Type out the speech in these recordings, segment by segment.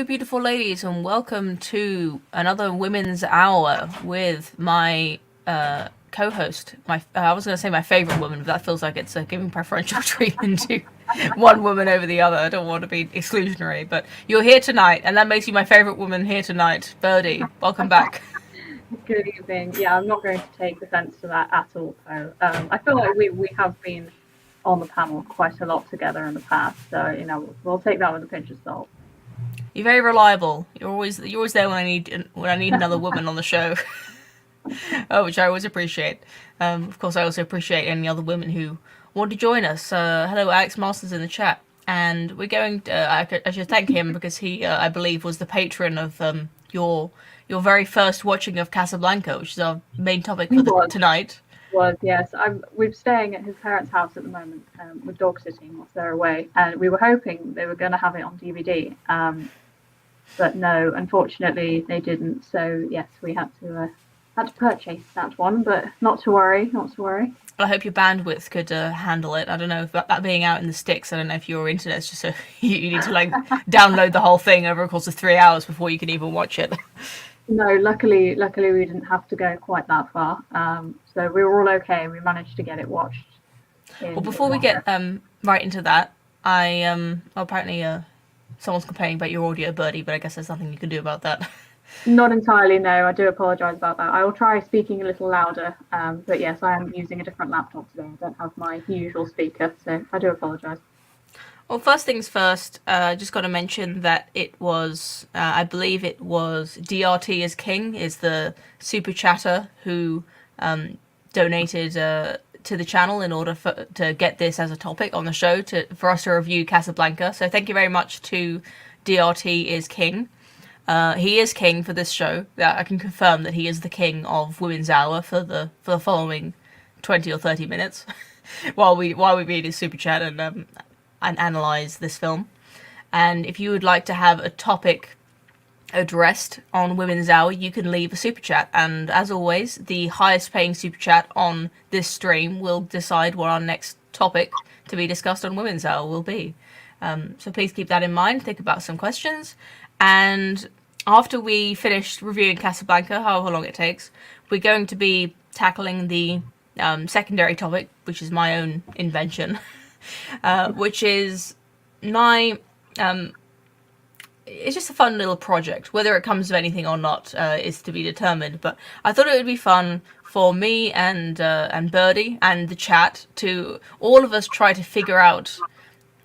beautiful ladies, and welcome to another Women's Hour with my co-host. I was going to say my favorite woman, but that feels like it's giving preferential treatment to one woman over the other. I don't want to be exclusionary, but you're here tonight, and that makes you my favorite woman here tonight. Birdie, welcome back. Good evening. Yeah, I'm not going to take offence to that at all. So I feel like we have been on the panel quite a lot together in the past. So we'll take that with a pinch of salt. You're very reliable. You're always there when I need another woman on the show. Which I always appreciate. Of course, I also appreciate any other women who want to join us. Hello, Alex Masters in the chat, and we're going. I should thank him because he, I believe, was the patron of your very first watching of Casablanca, which is our main topic for tonight. Was yes, we're staying at his parents' house at the moment. We're dog sitting whilst they're away, and we were hoping they were going to have it on DVD. But no, unfortunately, they didn't. So yes, we had to purchase that one, but not to worry, not to worry. I hope your bandwidth could handle it. I don't know if that being out in the sticks. I don't know if your internet's just so you need to download the whole thing over a course of 3 hours before you can even watch it. No, luckily we didn't have to go quite that far. So we were all okay. We managed to get it watched. Well, before we get right into that, apparently someone's complaining about your audio, Birdie, but I guess there's nothing you can do about that. Not entirely, no. I do apologise about that. I will try speaking a little louder. But yes, I am using a different laptop today. I don't have my usual speaker, so I do apologise. Well, first things first, just got to mention that it was, I believe it was DRT is King, is the super chatter who donated to the channel in order to get this as a topic on the show for us to review Casablanca. So thank you very much to DRT is King. He is king for this show. I can confirm that he is the king of Women's Hour for the following 20 or 30 minutes while we read his super chat and analyze this film. And if you would like to have a topic addressed on Women's Hour, you can leave a super chat. And as always, the highest paying super chat on this stream will decide what our next topic to be discussed on Women's Hour will be. So please keep that in mind. Think about some questions. And after we finish reviewing Casablanca, however long it takes, we're going to be tackling the secondary topic, which is my own invention, which is it's just a fun little project. Whether it comes of anything or not is to be determined. But I thought it would be fun for me and Birdie and the chat to all of us try to figure out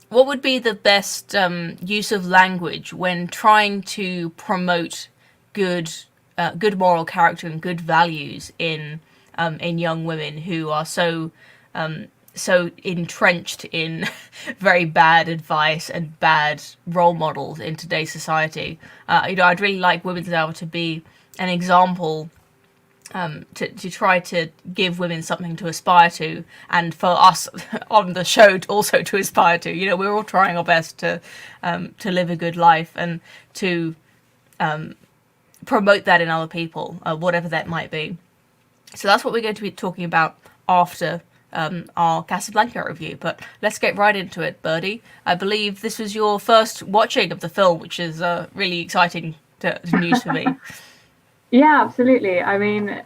what would be the best use of language when trying to promote good moral character and good values in young women who are so entrenched in very bad advice and bad role models in today's society. I'd really like Women's Hour to be an example. To try to give women something to aspire to, and for us on the show also to aspire to. We're all trying our best to live a good life and to promote that in other people, whatever that might be. So that's what we're going to be talking about after our Casablanca review. But let's get right into it, Birdie. I believe this was your first watching of the film, which is really exciting news for me. Yeah, absolutely. I mean,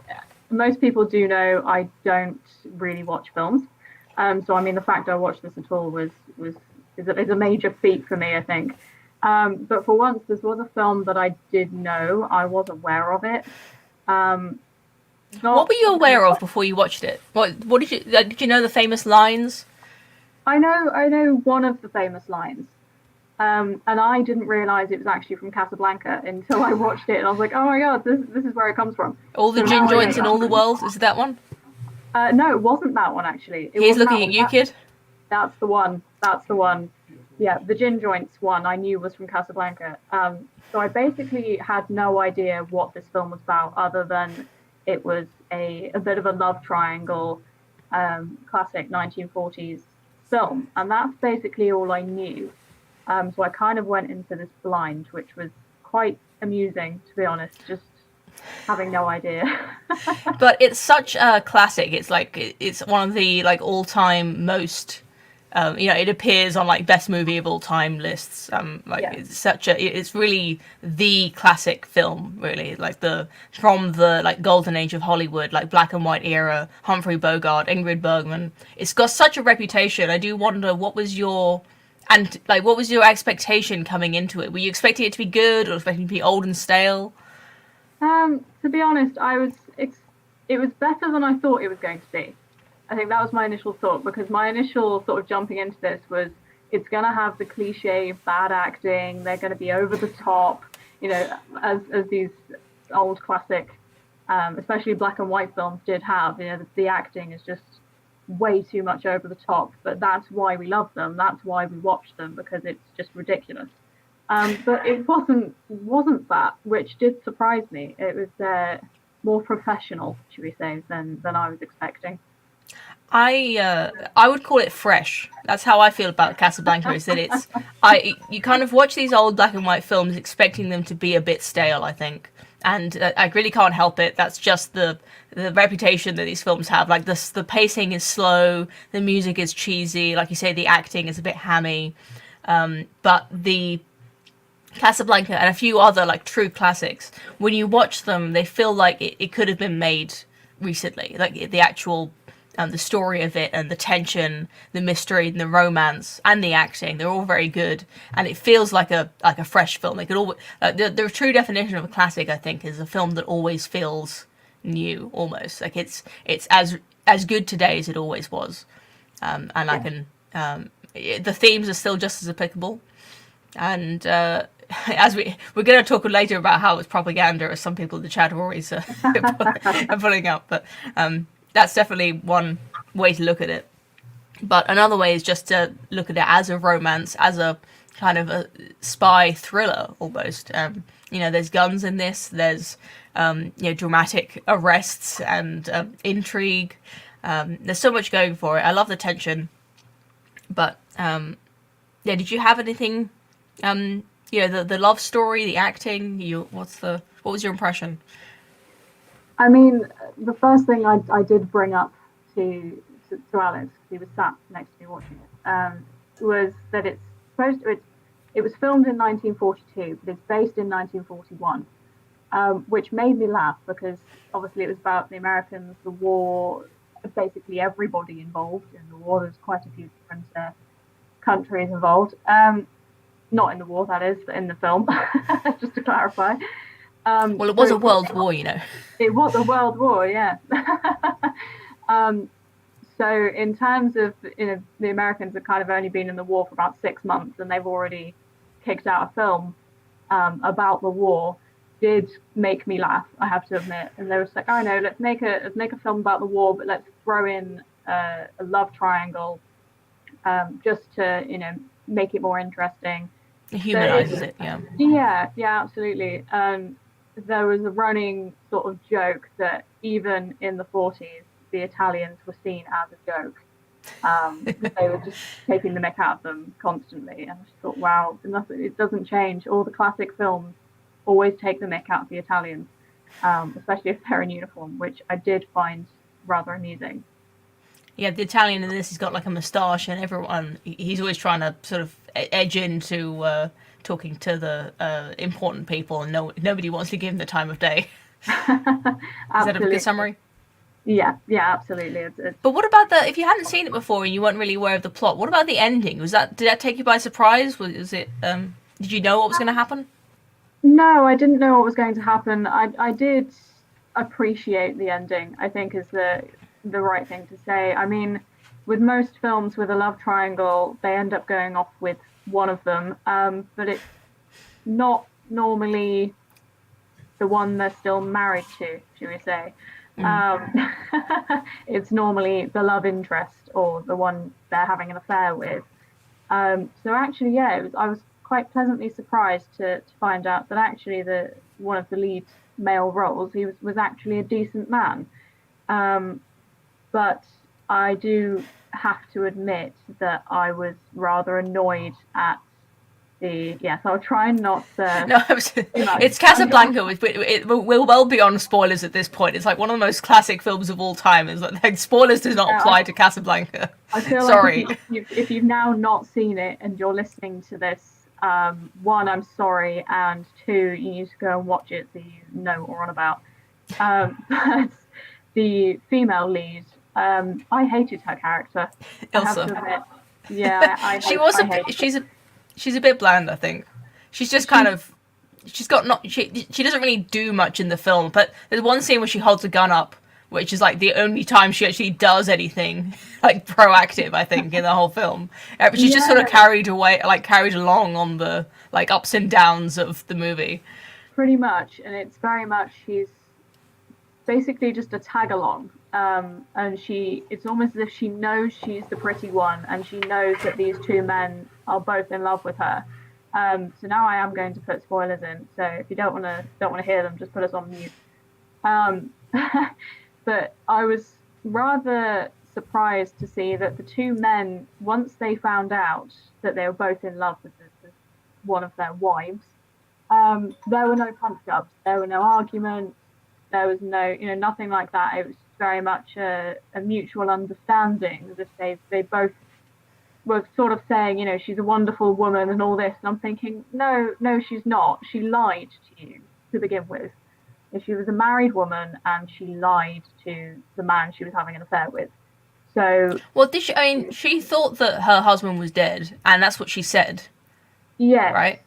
most people do know I don't really watch films. So I mean, the fact I watched this at all is a major feat for me, I think. But for once, this was a film that I did know. I was aware of it. What were you aware of before you watched it? What did you know the famous lines? I know one of the famous lines. And I didn't realise it was actually from Casablanca until I watched it, and I was like, "Oh my god, this is where it comes from." All the gin joints in all the world. Is it that one? No, it wasn't that one actually. He's looking at you, kid. That's the one. That's the one. Yeah, the gin joints one I knew was from Casablanca. So I basically had no idea what this film was about, other than it was a bit of a love triangle, classic 1940s film, and that's basically all I knew. So I kind of went into this blind, which was quite amusing, to be honest, just having no idea. But it's such a classic. It's like it's one of the all-time most it appears on like best movie of all time lists. It's really the classic film, really, like from the like golden age of Hollywood, like black and white era, Humphrey Bogart, Ingrid Bergman. It's got such a reputation. I do wonder what was your expectation coming into it? Were you expecting it to be good or expecting it to be old and stale? To be honest, it was better than I thought it was going to be. I think that was my initial thought, because my initial sort of jumping into this was it's going to have the cliche bad acting. They're going to be over the top, as these old classic, especially black and white films did have. The acting is just way too much over the top, but that's why we love them. That's why we watch them, because it's just ridiculous. But it wasn't that, which did surprise me. It was more professional, should we say, than I was expecting. I would call it fresh. That's how I feel about Casablanca. Is that you kind of watch these old black and white films expecting them to be a bit stale, I think, and I really can't help it. That's just the reputation that these films have. Like the pacing is slow, the music is cheesy, like you say, the acting is a bit hammy, but the Casablanca and a few other like true classics, when you watch them, they feel like it could have been made recently. Like the actual the story of it and the tension, the mystery, and the romance, and the acting—they're all very good, and it feels like a fresh film. It could always the true definition of a classic, I think, is a film that always feels new, almost like it's as good today as it always was, and yeah. I can the themes are still just as applicable, and as we're going to talk later about how it's propaganda, as some people in the chat are always are pulling up, but that's definitely one way to look at it. But another way is just to look at it as a romance, as a kind of a spy thriller almost. There's guns in this. There's dramatic arrests and intrigue. There's so much going for it. I love the tension. But did you have anything? The love story, the acting. What was your impression? I mean, the first thing I did bring up to Alex, because he was sat next to me watching it, was that it was filmed in 1942, but it's based in 1941, which made me laugh, because obviously it was about the Americans, the war, basically everybody involved in the war. There's quite a few different countries involved. Not in the war, that is, but in the film, just to clarify. Well, it was a world war, It was a world war, yeah. So in terms of, the Americans have kind of only been in the war for about 6 months, and they've already kicked out a film about the war. Did make me laugh, I have to admit. And they were like, "Oh no, let's make a film about the war, but let's throw in a love triangle, just to make it more interesting." It humanizes it, yeah. Yeah, absolutely. There was a running sort of joke that even in the 40s, the Italians were seen as a joke. They were just taking the mick out of them constantly. And I just thought, wow, it doesn't change. All the classic films always take the mick out of the Italians, especially if they're in uniform, which I did find rather amusing. Yeah, the Italian in this, he's got like a moustache, and he's always trying to sort of edge into talking to the important people, and nobody wants to give him the time of day. Is that a good summary? Yeah, absolutely. It's... But what about if you hadn't seen it before and you weren't really aware of the plot, what about the ending? Did that take you by surprise? Did you know what was going to happen? No, I didn't know what was going to happen. I did appreciate the ending, I think, is the right thing to say. I mean, with most films with a love triangle, they end up going off with one of them, but it's not normally the one they're still married to, should we say. It's normally the love interest or the one they're having an affair with. So actually, yeah, I was quite pleasantly surprised to find out that actually one of the lead male roles, he was actually a decent man. But I do have to admit that I was rather annoyed at So I'll try and not No, too much. it's Casablanca. We'll well be on spoilers at this point. It's like one of the most classic films of all time. It's like spoilers do not apply to Casablanca. I feel Sorry. like if you've now not seen it and you're listening to this, one, I'm sorry, and two, you need to go and watch it so you know what we're on about. But the female lead, I hated her character. I have to Ilsa. admit. Yeah, She's a bit bland, I think. She's just kind of she's got not she doesn't really do much in the film, but there's one scene where she holds a gun up, which is like the only time she actually does anything like proactive, I think, in the whole film. But she's just sort of carried along on the like ups and downs of the movie. pretty much, and it's very much she's basically just a tag along. And it's almost as if she knows she's the pretty one, and she knows that these two men are both in love with her. So now I am going to put spoilers in. So if you don't want to hear them, just put us on mute. But I was rather surprised to see that the two men, once they found out that they were both in love with one of their wives, there were no punch ups, there were no arguments, there was no, nothing like that. It was very much a mutual understanding, as if they both were sort of saying, she's a wonderful woman and all this. And I'm thinking, no, she's not. She lied to you to begin with. If she was a married woman and she lied to the man she was having an affair with. So, well, did she? I mean, she thought that her husband was dead, and that's what she said. Yeah. Right.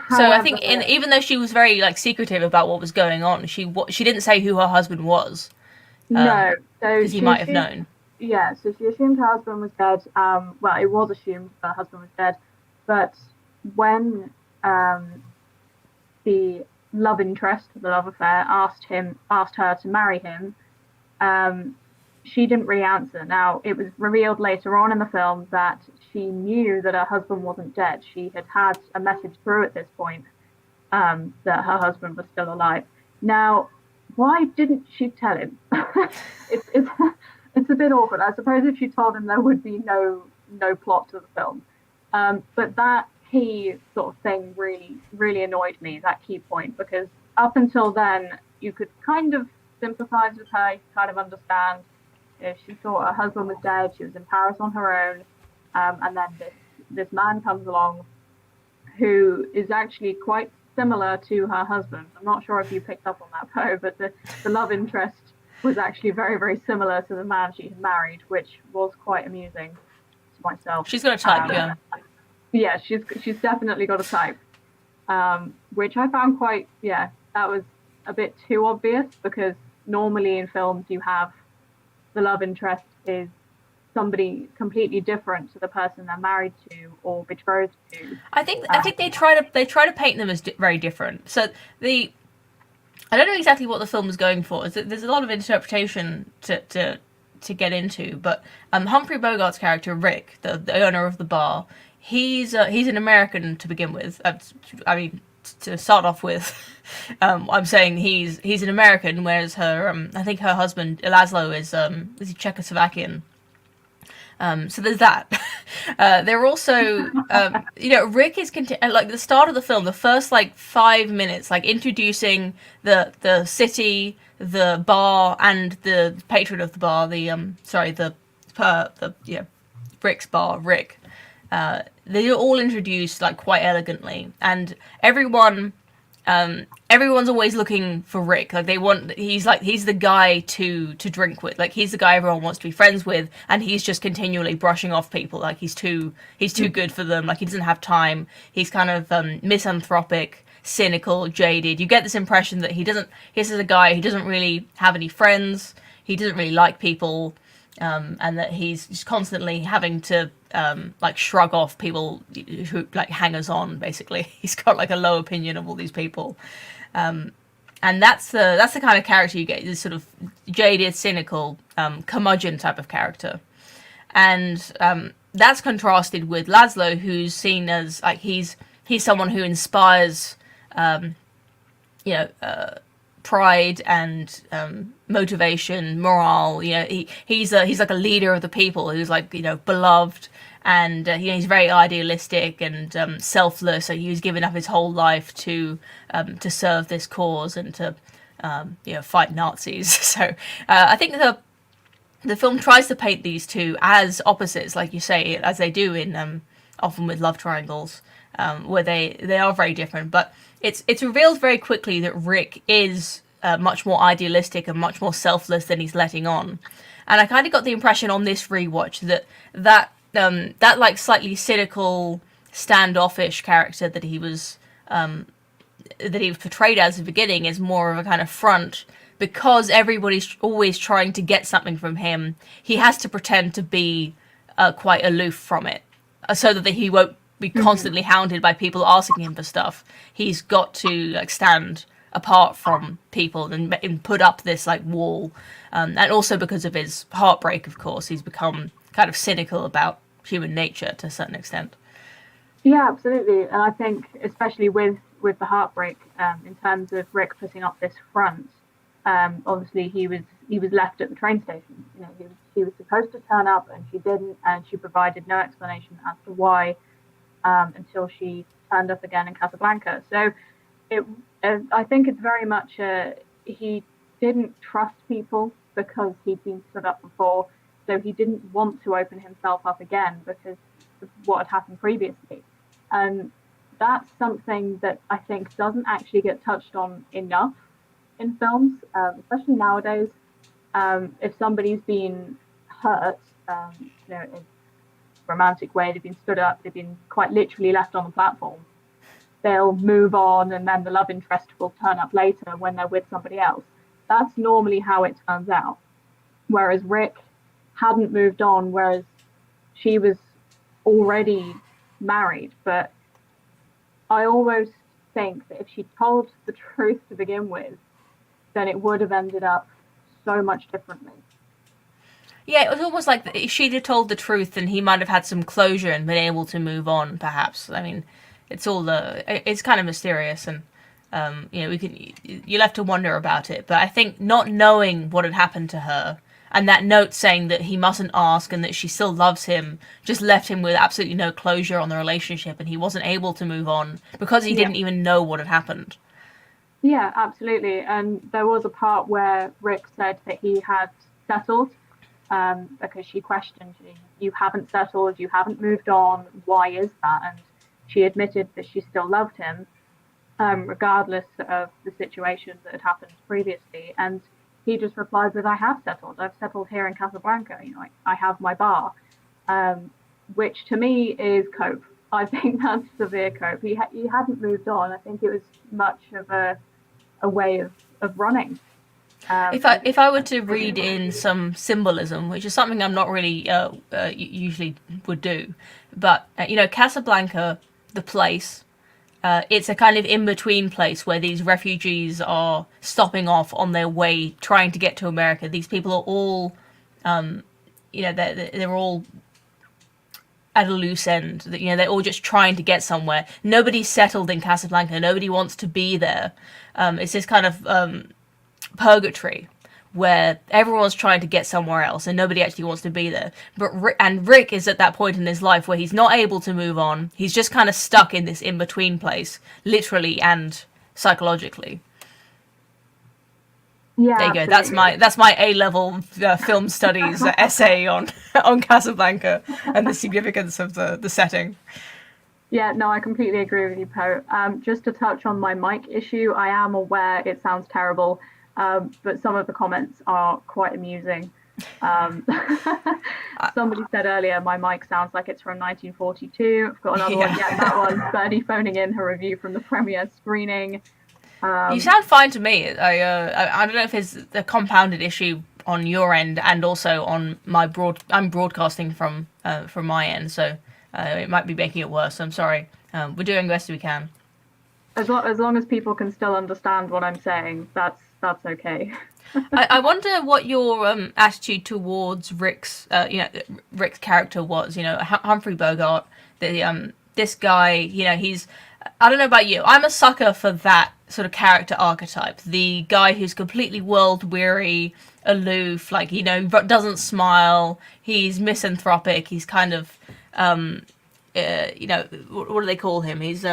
So I think, even though she was very like secretive about what was going on, she didn't say who her husband was. No, because he might have known. Yeah, so she assumed her husband was dead. Well, it was assumed her husband was dead, but when the love interest, the love affair, asked her to marry him, she didn't really answer. Now, it was revealed later on in the film that she knew that her husband wasn't dead. She had a message through at this point that her husband was still alive. Now, why didn't she tell him? It's a bit awkward. I suppose if she told him, there would be no plot to the film. But that key sort of thing really annoyed me, that key point, because up until then, you could kind of sympathize with her, you could kind of understand. If she thought her husband was dead, she was in Paris on her own, and then this man comes along who is actually quite similar to her husband. I'm not sure if you picked up on that, Poe, but the love interest was actually very, very similar to the man she had married, which was quite amusing to myself. She's got a type, yeah. Yeah, she's definitely got a type, which I found that was a bit too obvious, because normally in films you have the love interest is somebody completely different to the person they're married to or betrothed to. I think they try to paint them as very different. So I don't know exactly what the film was going for. There's a lot of interpretation to get into, but Humphrey Bogart's character Rick, the owner of the bar, he's an American to begin with. I mean, to start off with, I'm saying he's an American, whereas her I think her husband Laszlo is Czechoslovakian. So there's that. They're also, Rick is like the start of the film, the first like 5 minutes, like introducing the city, the bar, and the patron of the bar. Rick's bar, Rick. They're all introduced like quite elegantly, and everyone's always looking for Rick. Like he's the guy to drink with. Like he's the guy everyone wants to be friends with, and he's just continually brushing off people. Like he's too good for them. Like he doesn't have time. He's kind of misanthropic, cynical, jaded. You get this impression that he's a guy who doesn't really have any friends. He doesn't really like people, and that he's just constantly having to like shrug off people who like hangers on. Basically, he's got like a low opinion of all these people. And that's the kind of character you get, this sort of jaded, cynical, curmudgeon type of character. And that's contrasted with Laszlo, who's seen as like he's someone who inspires pride and motivation, morale. You know, he's like a leader of the people who's like, you know, beloved, and you know, he's very idealistic and selfless. So he was giving up his whole life to serve this cause and to you know, fight Nazis. So I think the film tries to paint these two as opposites, like you say, as they do in often with love triangles, where they are very different. But it's revealed very quickly that Rick is much more idealistic and much more selfless than he's letting on. And I kind of got the impression on this rewatch that like slightly cynical, standoffish character that he was portrayed as at the beginning is more of a kind of front. Because everybody's always trying to get something from him, he has to pretend to be quite aloof from it, so that he won't be constantly hounded by people asking him for stuff. He's got to like stand apart from people and put up this like wall. And also because of his heartbreak, of course, he's become kind of cynical about human nature to a certain extent. Yeah, absolutely. And I think especially with the heartbreak, in terms of Rick putting up this front. Obviously, he was left at the train station. You know, she was supposed to turn up, and she didn't, and she provided no explanation as to why until she turned up again in Casablanca. So, I think it's very much he didn't trust people because he'd been stood up before, so he didn't want to open himself up again because of what had happened previously, and that's something that I think doesn't actually get touched on enough in films, especially nowadays. If somebody's been hurt, you know, in a romantic way, they've been stood up, they've been quite literally left on the platform, they'll move on, and then the love interest will turn up later when they're with somebody else. That's normally how it turns out. Whereas Rick hadn't moved on, whereas she was already married. But I almost think that if she told the truth to begin with, then it would have ended up so much differently. Yeah, it was almost like if she'd have told the truth, then he might have had some closure and been able to move on, perhaps. I mean, it's kind of mysterious, and you know, you're left to wonder about it. But I think not knowing what had happened to her, and that note saying that he mustn't ask and that she still loves him, just left him with absolutely no closure on the relationship, and he wasn't able to move on because he didn't even know what had happened. Yeah, absolutely. And there was a part where Rick said that he had settled, because she questioned, you haven't settled, you haven't moved on, why is that? And she admitted that she still loved him, regardless of the situation that had happened previously. And he just replied with, I have settled. I've settled here in Casablanca. You know, I have my bar, which to me is cope. I think that's severe cope. He hadn't moved on. I think it was much of a way of running. If I were to read in some symbolism, which is something I'm not really usually would do, but you know, Casablanca, the place, it's a kind of in-between place where these refugees are stopping off on their way, trying to get to America. These people are all, you know, they're all at a loose end. You know, they're all just trying to get somewhere. Nobody's settled in Casablanca. Nobody wants to be there. It's this kind of purgatory where everyone's trying to get somewhere else and nobody actually wants to be there. But Rick is at that point in his life where he's not able to move on. He's just kind of stuck in this in-between place, literally and psychologically. Yeah, there you go. That's my A-level film studies essay on Casablanca and the significance of the setting. Yeah, no, I completely agree with you, Po. Just to touch on my mic issue, I am aware it sounds terrible, but some of the comments are quite amusing. Somebody said earlier, my mic sounds like it's from 1942. I've got another one, that one. Birdie phoning in her review from the premiere screening. You sound fine to me. I don't know if it's a compounded issue on your end and also on my I'm broadcasting from my end, so it might be making it worse. I'm sorry. We're doing the best we can. As long as people can still understand what I'm saying, that's okay. I wonder what your attitude towards Rick's character was. You know, Humphrey Bogart. This guy. You know, I don't know about you. I'm a sucker for that sort of character archetype. The guy who's completely world weary, aloof, like, doesn't smile. He's misanthropic. He's kind of, what do they call him? He's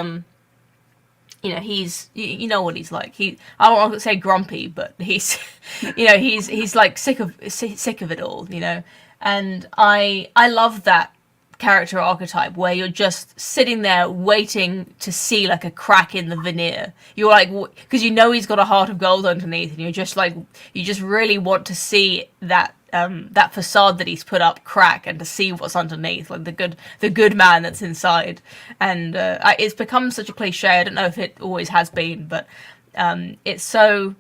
he's you know what he's like. I don't want to say grumpy, but he's he's like sick of it all. And I love that character archetype where you're just sitting there waiting to see like a crack in the veneer. You're like, because he's got a heart of gold underneath, and you're just like, you just really want to see that that facade that he's put up crack, and to see what's underneath, like the good man that's inside. And it's become such a cliche. I don't know if it always has been, but it's so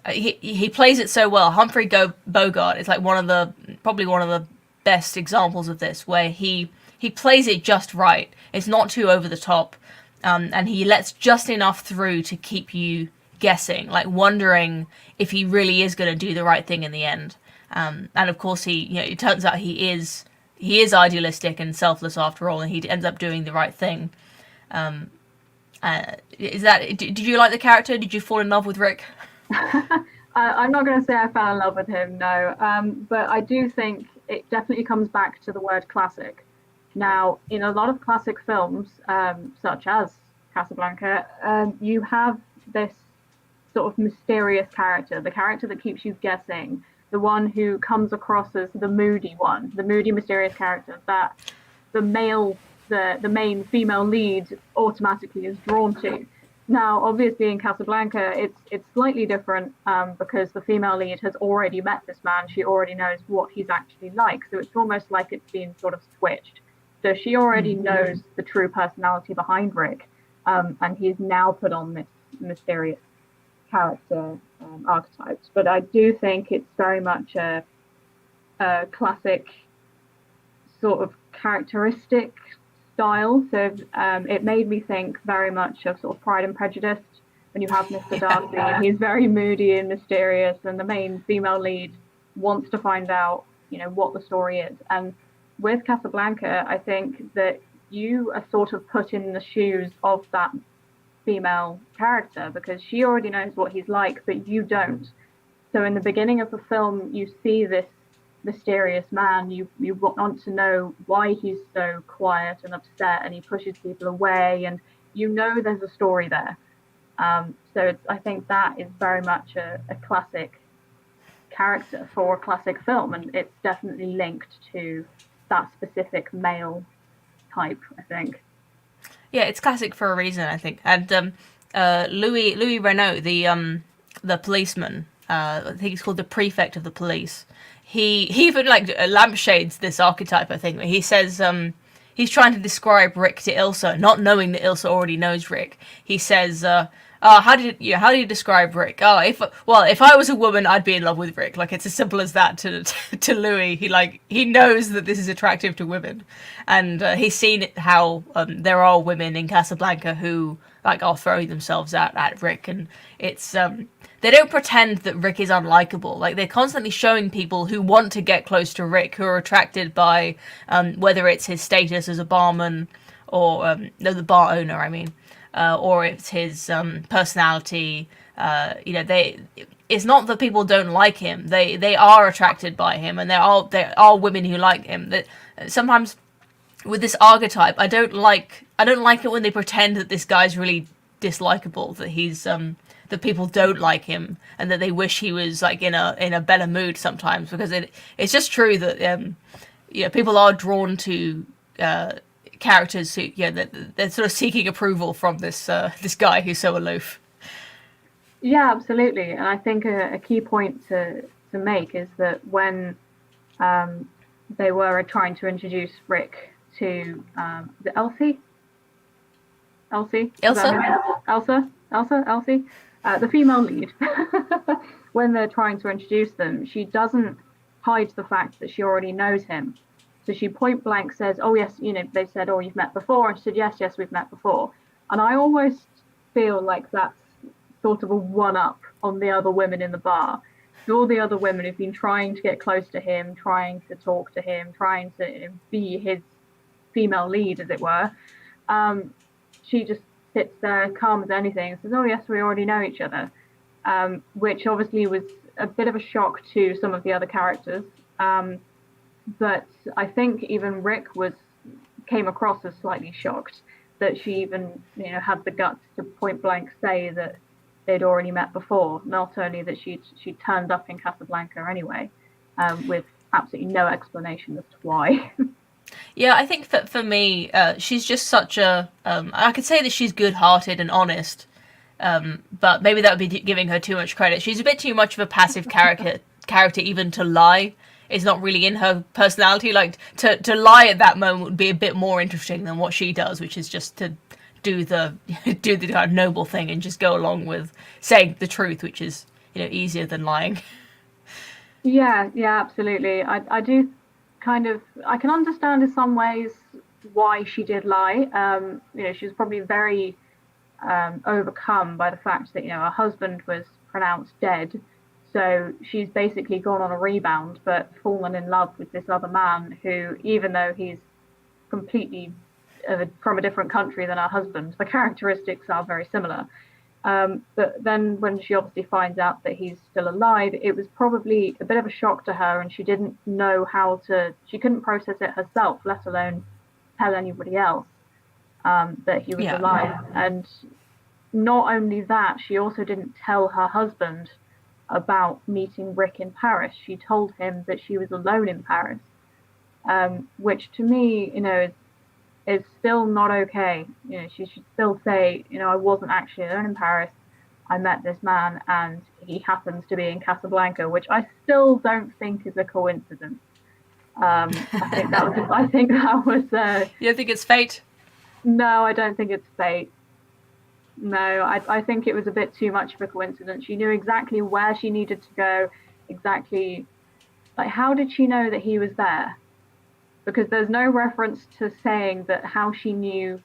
he plays it so well. Humphrey Bogart is like probably one of the best examples of this, where he plays it just right. It's not too over the top, and he lets just enough through to keep you guessing, like wondering if he really is going to do the right thing in the end. And of course, it turns out he is idealistic and selfless after all, and he ends up doing the right thing. Did you like the character? Did you fall in love with Rick? I'm not going to say I fell in love with him, no. But I do think it definitely comes back to the word classic. Now, in a lot of classic films, such as Casablanca, you have this sort of mysterious character, the character that keeps you guessing, the one who comes across as the moody one, the moody, mysterious character that the main female lead automatically is drawn to. Now, obviously, in Casablanca, it's slightly different because the female lead has already met this man. She already knows what he's actually like. So it's almost like it's been sort of switched. So she already knows the true personality behind Rick, and he's now put on this mysterious character archetypes. But I do think it's very much a classic sort of characteristic style. So it made me think very much of sort of Pride and Prejudice, when you have Mr. Darcy, and he's very moody and mysterious, and the main female lead wants to find out, what the story is. And with Casablanca, I think that you are sort of put in the shoes of that female character, because she already knows what he's like, but you don't. So in the beginning of the film, you see this mysterious man. You want to know why he's so quiet and upset, and he pushes people away, and there's a story there. So I think that is very much a classic character for a classic film, and it's definitely linked to that specific male type, I think. Yeah, it's classic for a reason, I think. And Louis Renault, the policeman, I think he's called the prefect of the police. He even lampshades this archetype, I think. Where he says he's trying to describe Rick to Ilsa, not knowing that Ilsa already knows Rick. He says, how do you describe Rick? Oh, if I was a woman, I'd be in love with Rick. Like, it's as simple as that to Louis. He knows that this is attractive to women, and he's seen how there are women in Casablanca who are throwing themselves at Rick, and it's they don't pretend that Rick is unlikable. Like, they're constantly showing people who want to get close to Rick, who are attracted by whether it's his status as a barman or the bar owner, I mean. Or it's his personality. It's not that people don't like him. They are attracted by him, and there are women who like him. That sometimes with this archetype, I don't like it when they pretend that this guy's really dislikable, that he's that people don't like him, and that they wish he was in a better mood sometimes, because it's just true that people are drawn to characters who they're sort of seeking approval from this guy who's so aloof. Yeah, absolutely. And I think a key point to make is that when they were trying to introduce Rick to the Elsie, the female lead, when they're trying to introduce them, she doesn't hide the fact that she already knows him. So she point blank says, "Oh yes, they said, oh, you've met before." And she said, yes, we've met before. And I almost feel like that's sort of a one-up on the other women in the bar. So all the other women who've been trying to get close to him, trying to talk to him, trying to be his female lead, as it were. She just sits there calm as anything and says, "Oh yes, we already know each other," which obviously was a bit of a shock to some of the other characters. But I think even Rick came across as slightly shocked that she even, had the guts to point blank say that they'd already met before. Not only that she turned up in Casablanca anyway, with absolutely no explanation as to why. Yeah, I think that for me, she's just such a. I could say that she's good-hearted and honest, but maybe that would be giving her too much credit. She's a bit too much of a passive character even to lie. It's not really in her personality. Like to lie at that moment would be a bit more interesting than what she does, which is just to do the do the kind of noble thing and just go along with saying the truth, which is easier than lying. Yeah, yeah, absolutely. I do I can understand in some ways why she did lie. She was probably very overcome by the fact that her husband was pronounced dead, so she's basically gone on a rebound, but fallen in love with this other man who, even though he's completely from a different country than her husband, the characteristics are very similar. But then when she obviously finds out that he's still alive, it was probably a bit of a shock to her, and she didn't know she couldn't process it herself, let alone tell anybody else that he was alive. And not only that, she also didn't tell her husband about meeting Rick in Paris. She told him that she was alone in Paris, which to me, is still not okay. She should still say, I wasn't actually alone in Paris. I met this man and he happens to be in Casablanca, which I still don't think is a coincidence. I think that was. You don't think it's fate? No, I don't think it's fate. No, I think it was a bit too much of a coincidence. She knew exactly where she needed to go, exactly. Like, how did she know that he was there? Because there's no reference to saying that how she knew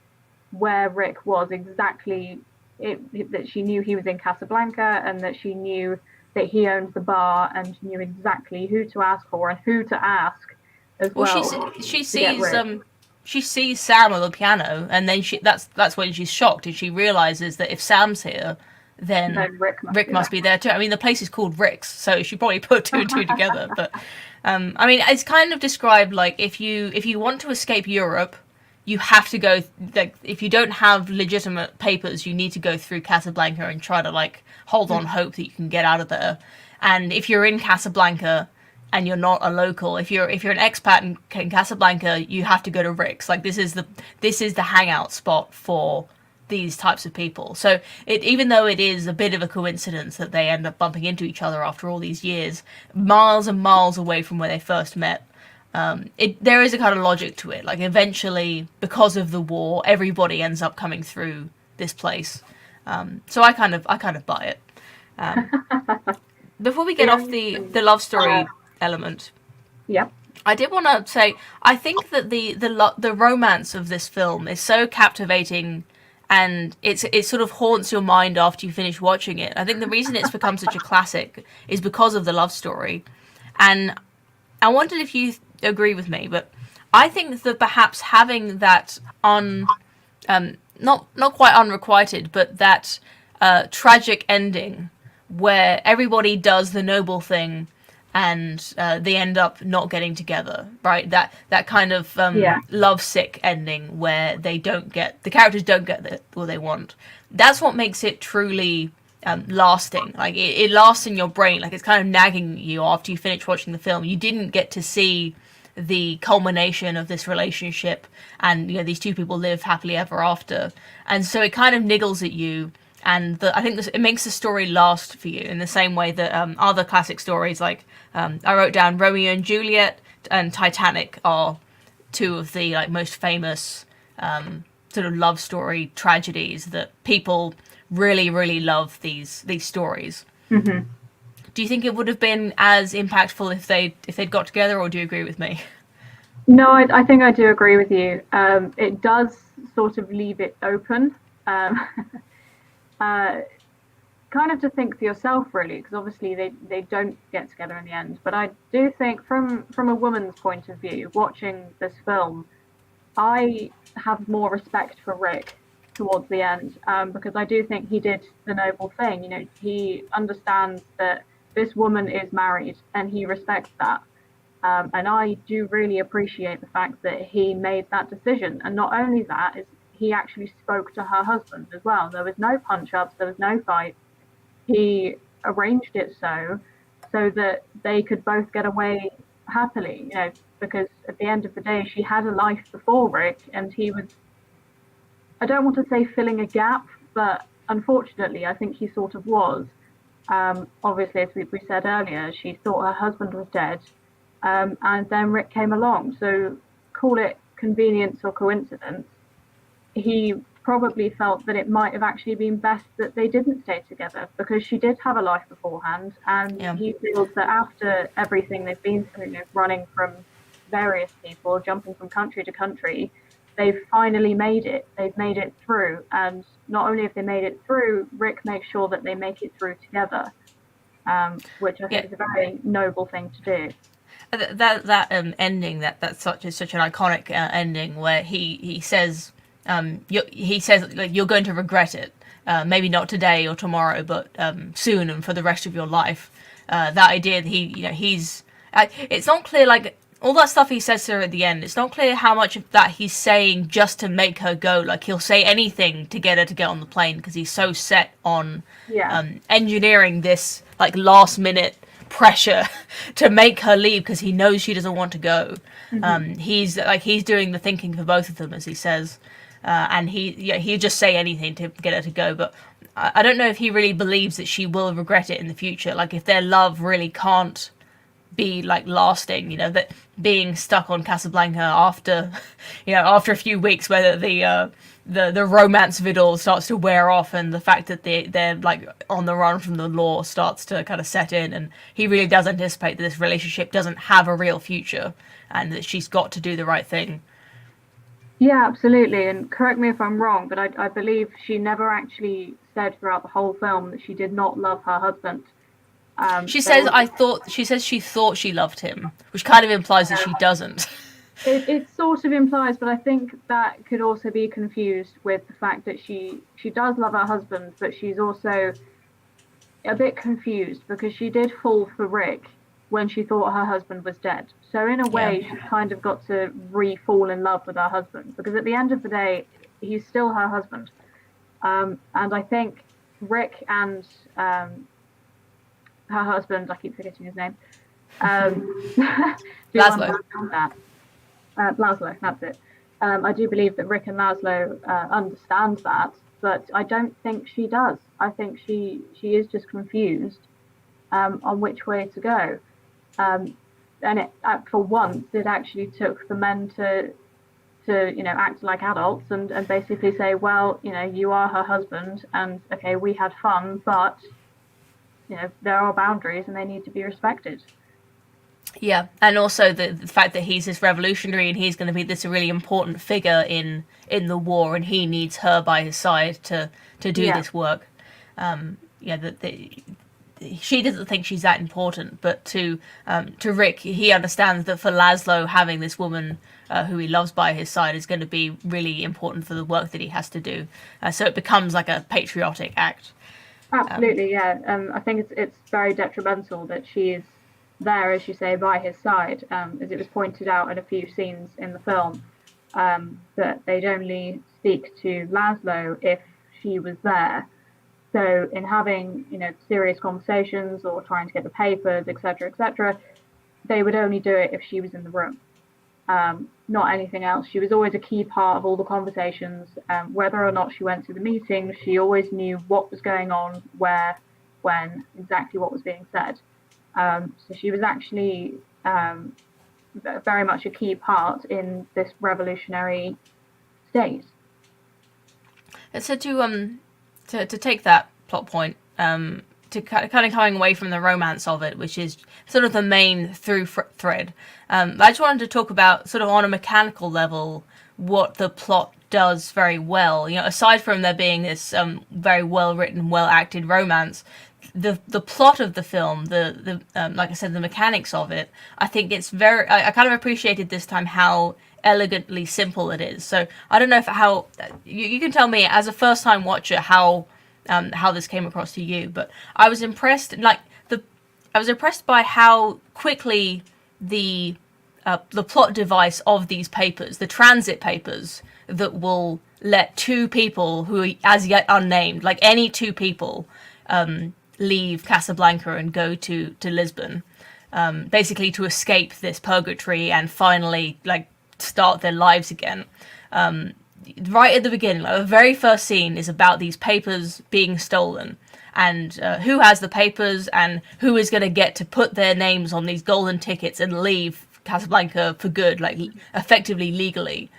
where Rick was exactly, that she knew he was in Casablanca and that she knew that he owned the bar and knew exactly who to ask for and who to ask as well. She sees Sam on the piano, and then that's when she's shocked, and she realizes that if Sam's here, then Rick must be there too. I mean, the place is called Rick's, so she probably put two and two together. But I mean, it's kind of described like if you want to escape Europe, you have to go. Like, if you don't have legitimate papers, you need to go through Casablanca and try to hold on hope that you can get out of there. And if you're in Casablanca and you're not a local, if you're an expat in Casablanca, you have to go to Rick's. Like, this is the hangout spot for these types of people. So even though it is a bit of a coincidence that they end up bumping into each other after all these years, miles and miles away from where they first met, there is a kind of logic to it. Like, eventually, because of the war, everybody ends up coming through this place. So I kind of buy it. Before we get off the love story element, I did want to say I think that the romance of this film is so captivating, and it sort of haunts your mind after you finish watching it. I think the reason it's become such a classic is because of the love story, and I wondered if you agree with me, but I think that perhaps having that not quite unrequited, but that tragic ending where everybody does the noble thing and they end up not getting together, right? That kind of lovesick ending where the characters don't get what they want. That's what makes it truly lasting. Like, it lasts in your brain. Like, it's kind of nagging you after you finish watching the film. You didn't get to see the culmination of this relationship, and these two people live happily ever after, and so it kind of niggles at you. And I think it makes the story last for you in the same way that other classic stories, like I wrote down Romeo and Juliet and Titanic, are two of the most famous sort of love story tragedies that people really, really love these stories. Mm-hmm. Do you think it would have been as impactful if they'd got together, or do you agree with me? No, I think I do agree with you. It does sort of leave it open. Kind of to think for yourself, really, because obviously they don't get together in the end. But I do think from a woman's point of view, watching this film, I have more respect for Rick towards the end, because I do think he did the noble thing. You know, he understands that this woman is married and he respects that. And I do really appreciate the fact that he made that decision. And not only that, is he actually spoke to her husband as well. There was no punch-ups, there was no fight. He arranged it so that they could both get away happily, you know, because at the end of the day, she had a life before Rick, and he was, I don't want to say filling a gap, but unfortunately, I think he sort of was. Obviously, as we said earlier, she thought her husband was dead, and then Rick came along. So call it convenience or coincidence. He probably felt that it might have actually been best that they didn't stay together because she did have a life beforehand, and Yeah. he feels that after everything they've been through, you know, running from various people, jumping from country to country, they've finally made it. They've made it through, and not only have they made it through, Rick makes sure that they make it through together, which I think is a very noble thing to do. That ending, that's such an iconic ending where he says like you're going to regret it, maybe not today or tomorrow, but soon and for the rest of your life. That idea that it's not clear, like all that stuff he says to her at the end. It's not clear how much of that he's saying just to make her go. Like he'll say anything to get her to get on the plane because he's so set on engineering this like last minute pressure to make her leave because he knows she doesn't want to go. He's doing the thinking for both of them, as he says, and he'll just say anything to get her to go. But I don't know if he really believes that she will regret it in the future. Like if their love really can't be like lasting, you know, that being stuck on Casablanca after a few weeks where the romance of it all starts to wear off, and the fact that they're like on the run from the law starts to kind of set in, and he really does anticipate that this relationship doesn't have a real future and that she's got to do the right thing. Yeah, absolutely. And correct me if I'm wrong, but I believe she never actually said throughout the whole film that she did not love her husband. She says she thought she loved him, which kind of implies that she doesn't. It sort of implies, but I think that could also be confused with the fact that she does love her husband, but she's also a bit confused because she did fall for Rick when she thought her husband was dead. So in a way, she kind of got to re-fall in love with her husband, because at the end of the day, he's still her husband. And I think Rick and her husband, I keep forgetting his name. Laszlo. Laszlo, that's it. I do believe that Rick and Laszlo understand that, but I don't think she does. I think she is just confused on which way to go. And for once, it actually took the men to act like adults and basically say, well, you are her husband, and okay, we had fun, but there are boundaries and they need to be respected. Yeah, and also the fact that he's this revolutionary and he's going to be this really important figure in the war, and he needs her by his side to do this work. She doesn't think she's that important, but to Rick, he understands that for Laszlo, having this woman who he loves by his side is going to be really important for the work that he has to do. So it becomes like a patriotic act. Absolutely, yeah. I think it's very detrimental that she is there, as you say, by his side, as it was pointed out in a few scenes in the film, that they'd only speak to Laszlo if she was there. So in having, serious conversations or trying to get the papers, etc., they would only do it if she was in the room, not anything else. She was always a key part of all the conversations. Whether or not she went to the meetings, she always knew what was going on, where, when, exactly what was being said. So she was actually very much a key part in this revolutionary state. So to take that plot point, to kind of coming away from the romance of it, which is sort of the main through thread, I just wanted to talk about sort of on a mechanical level what the plot does very well. Aside from there being this very well written, well acted romance, the plot of the film, the like I said, the mechanics of it, I think it's I kind of appreciated this time how elegantly simple it is. So I don't know if how you can tell me as a first time watcher how this came across to you, but I was impressed. I was impressed by how quickly the plot device of these papers, the transit papers that will let two people who are as yet unnamed, like any two people, leave Casablanca and go to Lisbon, basically to escape this purgatory and finally like start their lives again. Right at the beginning, like, the very first scene is about these papers being stolen, and who has the papers and who is going to get to put their names on these golden tickets and leave Casablanca for good, like effectively legally.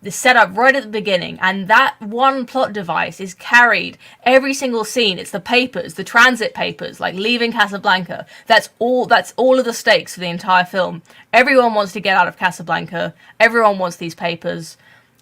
Is set up right at the beginning, and that one plot device is carried every single scene. It's the papers, the transit papers, like leaving Casablanca. That's all of the stakes for the entire film. Everyone wants to get out of Casablanca. Everyone wants these papers.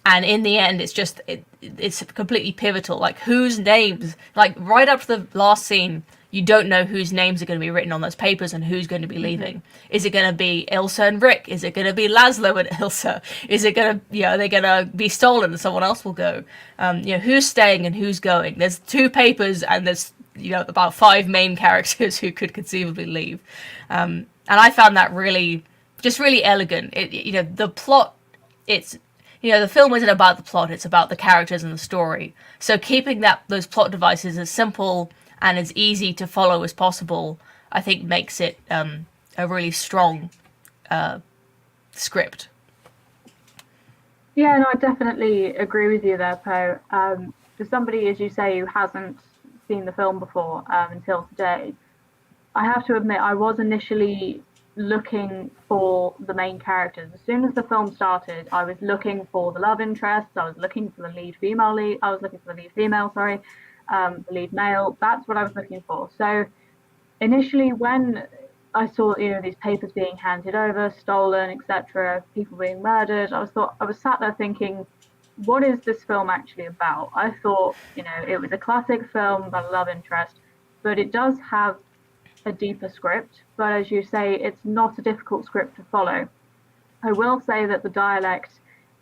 And in the end, it's completely pivotal. Like, whose names, like right up to the last scene, you don't know whose names are going to be written on those papers and who's going to be leaving. Mm-hmm. Is it going to be Ilsa and Rick? Is it going to be Laszlo and Ilsa? Is it going to, are they going to be stolen and someone else will go? Who's staying and who's going? There's two papers and there's, about 5 main characters who could conceivably leave. And I found that really elegant. The plot, the film isn't about the plot, it's about the characters and the story. So keeping those plot devices as simple and as easy to follow as possible, I think makes it a really strong script. Yeah, no, I definitely agree with you there, Po. For somebody, as you say, who hasn't seen the film before until today, I have to admit I was initially looking for the main characters. As soon as the film started, I was looking for the love interests. I was looking for the lead female, sorry, the lead male. That's what I was looking for. So initially, when I saw these papers being handed over, stolen, etc., people being murdered, I was sat there thinking, what is this film actually about? I thought it was a classic film about a love interest, but it does have a deeper script. But as you say, it's not a difficult script to follow. I will say that the dialect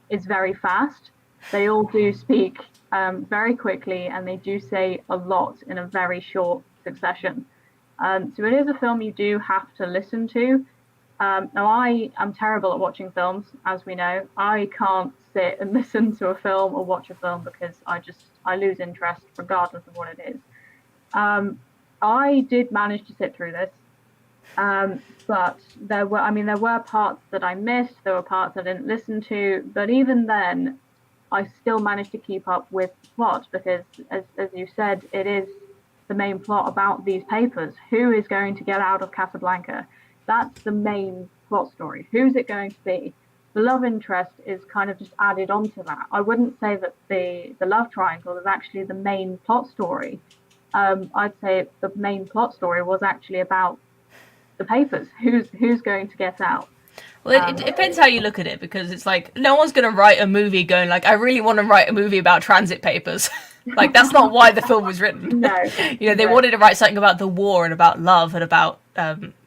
is very fast. They all do speak very quickly, and they do say a lot in a very short succession. So it is a film you do have to listen to. Now, I am terrible at watching films, as we know. I can't sit and listen to a film or watch a film because I lose interest regardless of what it is. I did manage to sit through this, but there were parts that I missed. There were parts I didn't listen to, but even then, I still managed to keep up with the plot because, as you said, it is the main plot about these papers. Who is going to get out of Casablanca? That's the main plot story. Who's it going to be? The love interest is kind of just added onto that. I wouldn't say that the love triangle is actually the main plot story. I'd say the main plot story was actually about the papers. Who's going to get out? Well, it depends how you look at it, because it's like no one's going to write a movie going like, I really want to write a movie about transit papers. Like, that's not why the film was written. No. They wanted to write something about the war and about love and about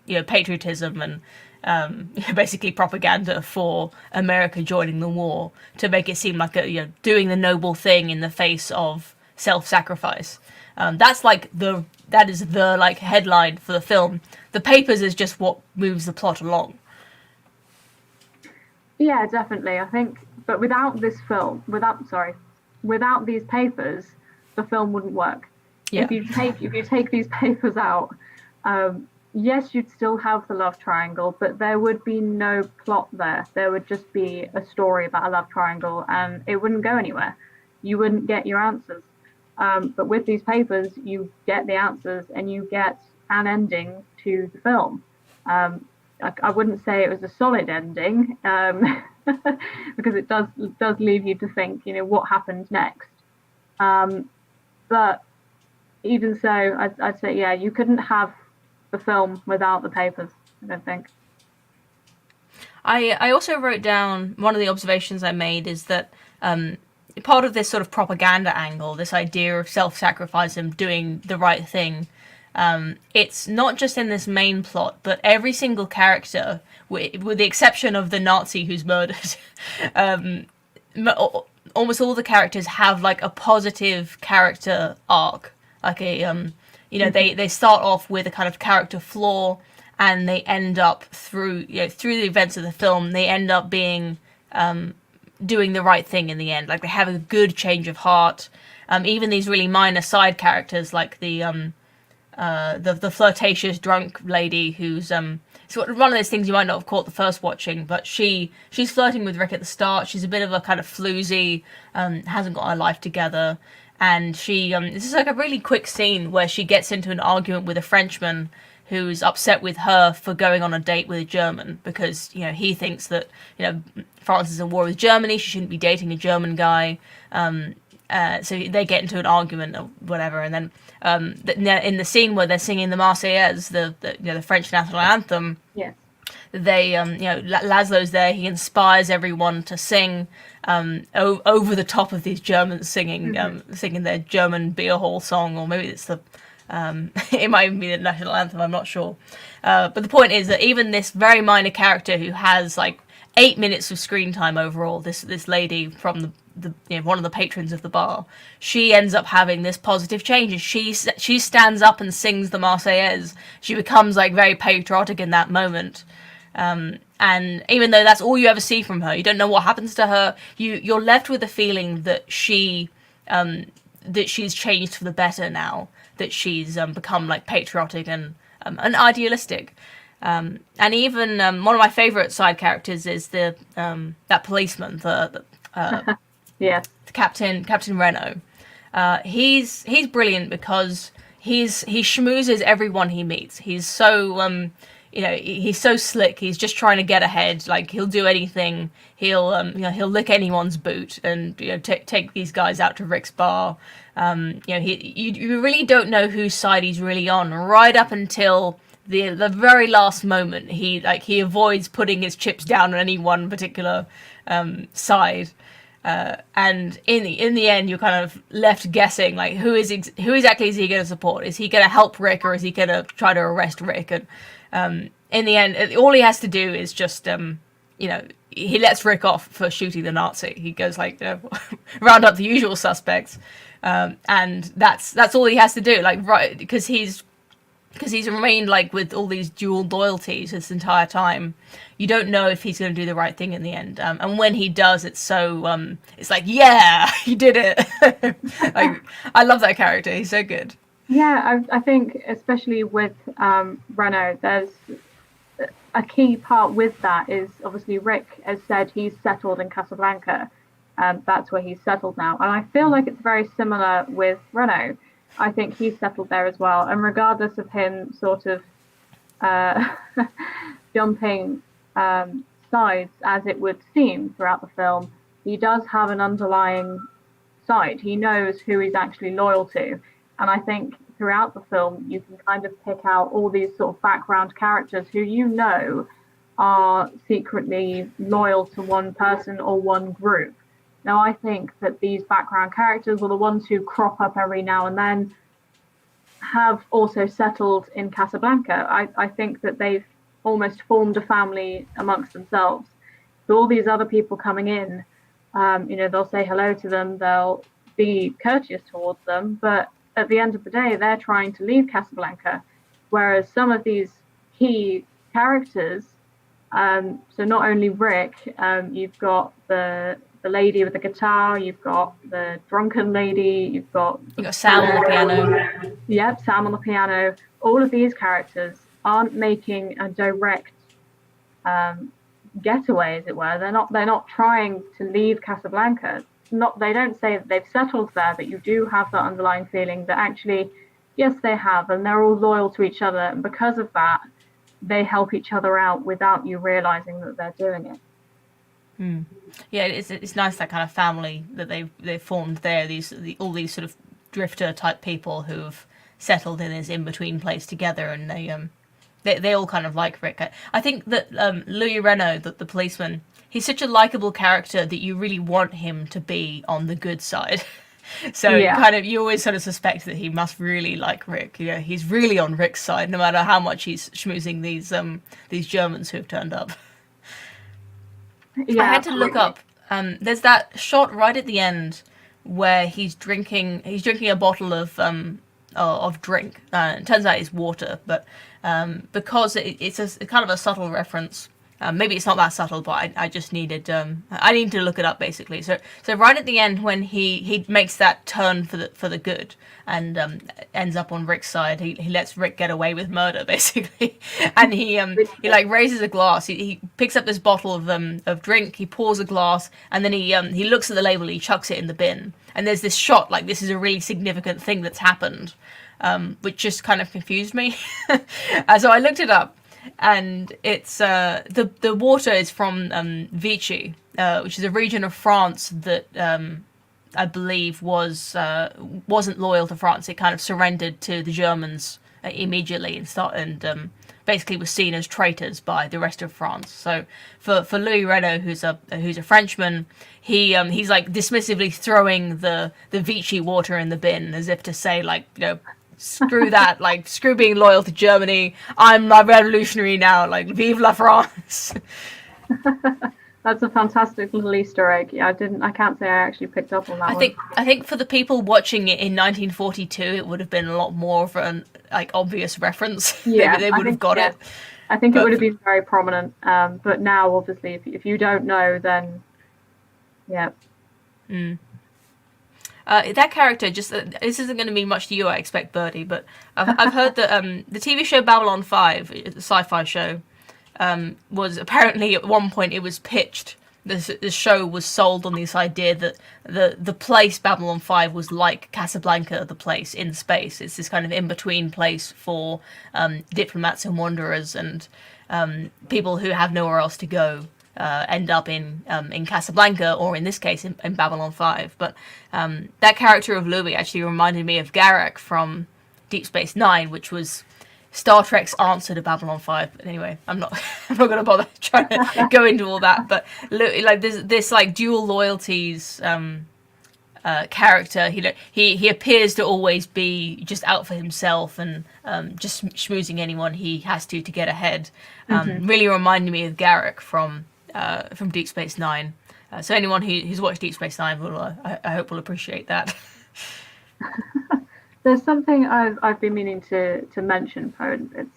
patriotism and basically propaganda for America joining the war to make it seem like doing the noble thing in the face of self-sacrifice. That is the headline for the film. The papers is just what moves the plot along. Yeah, definitely. I think, but without these papers, the film wouldn't work. Yeah. If you take these papers out, yes, you'd still have the love triangle, but there would be no plot there. There would just be a story about a love triangle, and it wouldn't go anywhere. You wouldn't get your answers. But with these papers, you get the answers and you get an ending to the film. I wouldn't say it was a solid ending because it does leave you to think, what happens next. But even so, I'd say, yeah, you couldn't have the film without the papers, I don't think. I also wrote down, one of the observations I made is that part of this sort of propaganda angle, this idea of self-sacrifice and doing the right thing, it's not just in this main plot, but every single character with the exception of the Nazi who's murdered. um, Almost all the characters have like a positive character arc, like they start off with a kind of character flaw, and they end up through the events of the film, they end up being doing the right thing in the end. Like they have a good change of heart. Even these really minor side characters, like the flirtatious drunk lady who's it's one of those things you might not have caught the first watching, but she's flirting with Rick at the start. She's a bit of a kind of floozy, hasn't got her life together, and she this is like a really quick scene where she gets into an argument with a Frenchman who's upset with her for going on a date with a German, because he thinks that France is at war with Germany, she shouldn't be dating a German guy. So they get into an argument or whatever, and then in the scene where they're singing the Marseillaise, the French national anthem, yes, they Laszlo's there. He inspires everyone to sing over the top of these Germans singing their German beer hall song, or maybe it's the it might even be the national anthem. I'm not sure, but the point is that even this very minor character who has like 8 minutes of screen time overall, this lady from the one of the patrons of the bar, she ends up having this positive change. She stands up and sings the Marseillaise. She becomes like very patriotic in that moment. And even though that's all you ever see from her, you don't know what happens to her. You're left with the feeling that she's changed for the better now. That she's become like patriotic and idealistic. And even one of my favourite side characters is that policeman, yeah, Captain Renault. He's brilliant because he schmoozes everyone he meets. He's so he's so slick. He's just trying to get ahead. Like he'll do anything. He'll lick anyone's boot and take these guys out to Rick's bar. You really don't know whose side he's really on right up until the very last moment. He avoids putting his chips down on any one particular side. And in the end, you're kind of left guessing, like who exactly is he going to support? Is he going to help Rick, or is he going to try to arrest Rick? And in the end, all he has to do is just he lets Rick off for shooting the Nazi. He goes like round up the usual suspects, and that's all he has to do. Like right, because he's remained like with all these dual loyalties this entire time. You don't know if he's going to do the right thing in the end. And when he does, it's so it's like, yeah, you did it. Like I love that character. He's so good. Yeah, I think especially with Renault, there's a key part with that is obviously Rick has said he's settled in Casablanca. That's where he's settled now. And I feel like it's very similar with Renault. I think he's settled there as well. And regardless of him sort of jumping sides, as it would seem throughout the film, he does have an underlying side. He knows who he's actually loyal to. And I think throughout the film, you can kind of pick out all these sort of background characters who are secretly loyal to one person or one group. Now, I think that these background characters were the ones who crop up every now and then, have also settled in Casablanca. I think that they've almost formed a family amongst themselves. So all these other people coming in, they'll say hello to them, they'll be courteous towards them, but at the end of the day, they're trying to leave Casablanca. Whereas some of these key characters, so not only Rick, you've got the lady with the guitar, you've got the drunken lady, you've got Sam on the piano. Yep, Sam on the piano. All of these characters aren't making a direct getaway, as it were. They're not trying to leave Casablanca. They don't say that they've settled there, but you do have that underlying feeling that actually, yes, they have, and they're all loyal to each other, and because of that, they help each other out without you realizing that they're doing it. Yeah, it's nice, that kind of family that they've formed there. All these sort of drifter type people who've settled in this in between place together, and they all kind of like Rick. I think that Louis Renault, the policeman, he's such a likable character that you really want him to be on the good side. So Yeah. you always sort of suspect that he must really like Rick. You know, he's really on Rick's side, no matter how much he's schmoozing these Germans who have turned up. I Yeah, had to look absolutely. up. There's that shot right at the end where he's drinking. He's drinking a bottle of drink. It turns out it's water, but because it's a kind of a subtle reference. Maybe it's not that subtle, but I just needed I need to look it up basically. So right at the end when he makes that turn for the good and ends up on Rick's side, he lets Rick get away with murder basically, and he like raises a glass. He picks up this bottle of drink. He pours a glass, and then he looks at the label. He chucks it in the bin, and there's this shot like this is a really significant thing that's happened, which just kind of confused me. So I looked it up, and it's the water is from Vichy, which is a region of France that I believe wasn't loyal to France. It kind of surrendered to the Germans immediately and basically was seen as traitors by the rest of France. So for Louis Renault, who's a Frenchman, he's like dismissively throwing the Vichy water in the bin as if to say like, you know, screw that, like screw being loyal to Germany. I'm a revolutionary now, like vive la France. That's a fantastic little Easter egg. Yeah, I can't say I actually picked up on that one. I think for the people watching it in 1942, it would have been a lot more of an like obvious reference. Yeah, They I would have think, got yeah, it. I think it would But have been very prominent. But now, obviously, if you don't know, then yeah. that character just this isn't going to mean much to you, I expect, Birdie. But I've heard that the TV show Babylon 5, the sci-fi show, was apparently at one point it was pitched. The show was sold on this idea that the place Babylon 5 was like Casablanca, the place in space. It's this kind of in between place for diplomats and wanderers and people who have nowhere else to go. End up in Casablanca, or in this case in Babylon 5. But that character of Louis actually reminded me of Garak from Deep Space Nine, which was Star Trek's answer to Babylon 5. But anyway, I'm not going to bother trying to go into all that. But like this like dual loyalties character. He appears to always be just out for himself and just schmoozing anyone he has to get ahead. Really reminded me of Garak from Deep Space Nine. So anyone who's watched Deep Space Nine will, I hope, will appreciate that. There's something I've been meaning to mention, Poe. It's